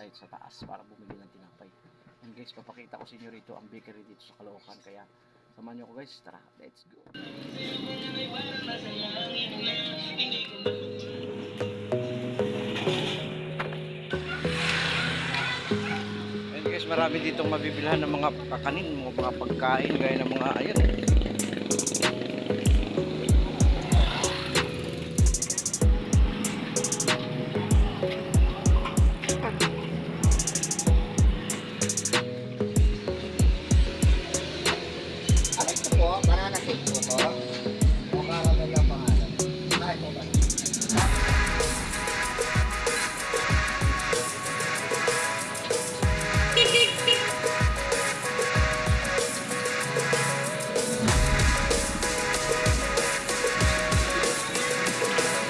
tayo sa taas para bumili ng tinapay. And guys, papakita ko sa inyo rito ang bakery dito sa Caloocan. Kaya samahan nyo ko guys, tara, let's go. And guys, marami ditong mabibilhan ng mga kakanin, mga pagkain, gaya ng mga ayan. Banana cake po to. O caramel ang pangalan. Ay, po ba?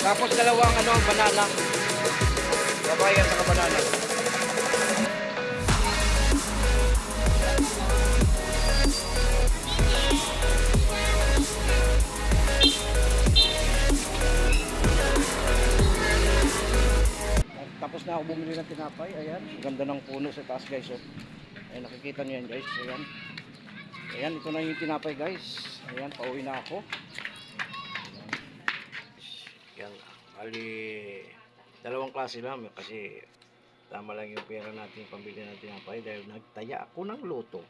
Tapos dalawang banana. Babayan sa banana. Tapos na ako bumili ng tinapay. Ayan, ganda ng puno sa taas guys. Oh. Ayan, nakikita nyo yan guys. Ayan. Ayan, ito na yung tinapay guys. Ayan, pauwi na ako. Ayan, bali dalawang klase lang kasi tama lang yung pera natin pambili ng tinapay dahil nagtaya ako ng luto.